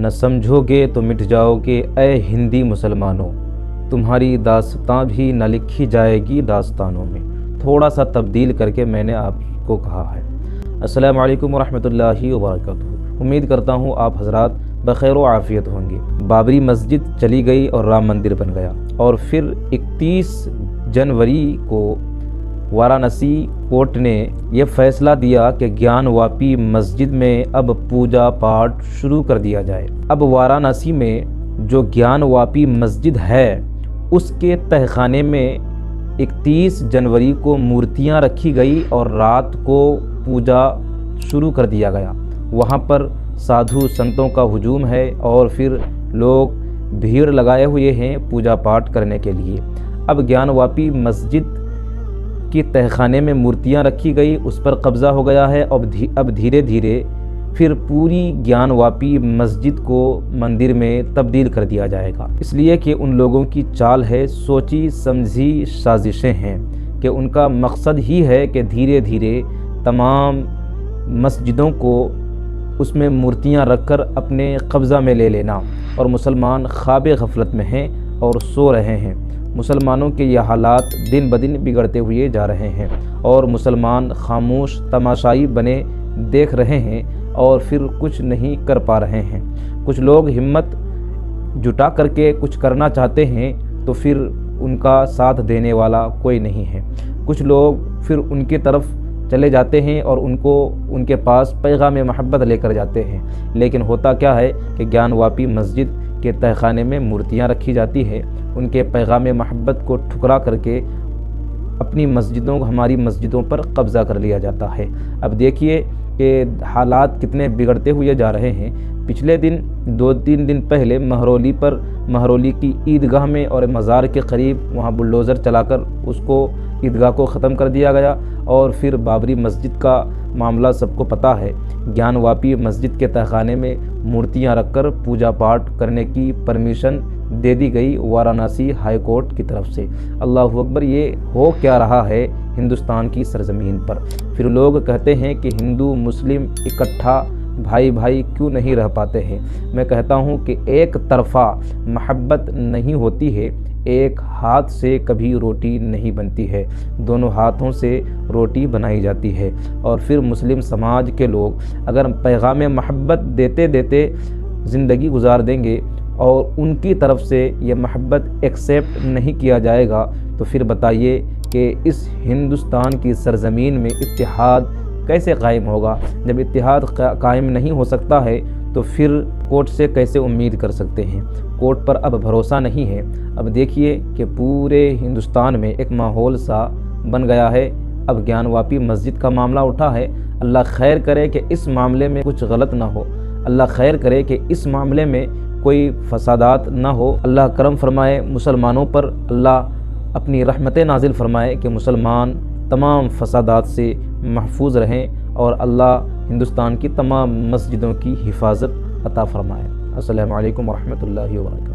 نہ سمجھو گے تو مٹ جاؤ گے اے ہندی مسلمانوں، تمہاری داستان بھی نہ لکھی جائے گی داستانوں میں۔ تھوڑا سا تبدیل کر کے میں نے آپ کو کہا ہے۔ السلام علیکم ورحمۃ اللہ وبرکاتہ۔ امید کرتا ہوں آپ حضرات بخیر و عافیت ہوں گے۔ بابری مسجد چلی گئی اور رام مندر بن گیا، اور پھر 31 جنوری کو وارانسی کورٹ نے یہ فیصلہ دیا کہ گیان واپی مسجد میں اب پوجا پاٹ شروع کر دیا جائے۔ اب وارانسی میں جو گیان واپی مسجد ہے اس کے تہخانے میں 31 جنوری کو مورتیاں رکھی گئی اور رات کو پوجا شروع کر دیا گیا۔ وہاں پر سادھو سنتوں کا ہجوم ہے اور پھر لوگ بھیڑ لگائے ہوئے ہیں پوجا پاٹ کرنے کے لیے۔ اب گیان واپی مسجد کی تہخانے میں مورتیاں رکھی گئی، اس پر قبضہ ہو گیا ہے۔ اب دھیرے دھیرے پھر پوری گیان واپی مسجد کو مندر میں تبدیل کر دیا جائے گا، اس لیے کہ ان لوگوں کی چال ہے، سوچی سمجھی سازشیں ہیں کہ ان کا مقصد ہی ہے کہ دھیرے دھیرے تمام مسجدوں کو اس میں مورتیاں رکھ کر اپنے قبضہ میں لے لینا، اور مسلمان خواب غفلت میں ہیں اور سو رہے ہیں۔ مسلمانوں کے یہ حالات دن بدن بگڑتے ہوئے جا رہے ہیں، اور مسلمان خاموش تماشائی بنے دیکھ رہے ہیں اور پھر کچھ نہیں کر پا رہے ہیں۔ کچھ لوگ ہمت جٹا کر کے کچھ کرنا چاہتے ہیں تو پھر ان کا ساتھ دینے والا کوئی نہیں ہے۔ کچھ لوگ پھر ان کی طرف چلے جاتے ہیں اور ان کے پاس پیغام محبت لے کر جاتے ہیں، لیکن ہوتا کیا ہے کہ گیان واپی مسجد کے تہخانے میں مورتیاں رکھی جاتی ہے، ان کے پیغام محبت کو ٹھکرا کر کے ہماری مسجدوں پر قبضہ کر لیا جاتا ہے۔ اب دیکھیے کہ حالات کتنے بگڑتے ہوئے جا رہے ہیں۔ پچھلے دن 2-3 دن پہلے مہرولی کی عیدگاہ میں اور مزار کے قریب وہاں بلڈوزر چلا کر اس کو عیدگاہ کو ختم کر دیا گیا، اور پھر بابری مسجد کا معاملہ سب کو پتہ ہے۔ گیان واپی مسجد کے تہخانے میں مورتیاں رکھ کر پوجا پاٹ کرنے کی پرمیشن دے دی گئی وارانسی ہائی کورٹ کی طرف سے۔ اللہ اکبر، یہ ہو کیا رہا ہے ہندوستان کی سرزمین پر؟ پھر لوگ کہتے ہیں کہ ہندو مسلم اکٹھا بھائی کیوں نہیں رہ پاتے ہیں؟ میں کہتا ہوں کہ ایک طرفہ محبت نہیں ہوتی ہے، ایک ہاتھ سے کبھی روٹی نہیں بنتی ہے، دونوں ہاتھوں سے روٹی بنائی جاتی ہے۔ اور پھر مسلم سماج کے لوگ اگر پیغام محبت دیتے زندگی گزار دیں گے اور ان کی طرف سے یہ محبت ایکسیپٹ نہیں کیا جائے گا، تو پھر بتائیے کہ اس ہندوستان کی سرزمین میں اتحاد کیسے قائم ہوگا؟ جب اتحاد قائم نہیں ہو سکتا ہے تو پھر کورٹ سے کیسے امید کر سکتے ہیں؟ کورٹ پر اب بھروسہ نہیں ہے۔ اب دیکھیے کہ پورے ہندوستان میں ایک ماحول سا بن گیا ہے۔ اب گیان واپی مسجد کا معاملہ اٹھا ہے، اللہ خیر کرے کہ اس معاملے میں کچھ غلط نہ ہو، اللہ خیر کرے کہ اس معاملے میں کوئی فسادات نہ ہو، اللہ کرم فرمائے مسلمانوں پر، اللہ اپنی رحمتیں نازل فرمائے کہ مسلمان تمام فسادات سے محفوظ رہیں، اور اللہ ہندوستان کی تمام مسجدوں کی حفاظت عطا فرمائے۔ السلام علیکم ورحمۃ اللہ وبرکاتہ۔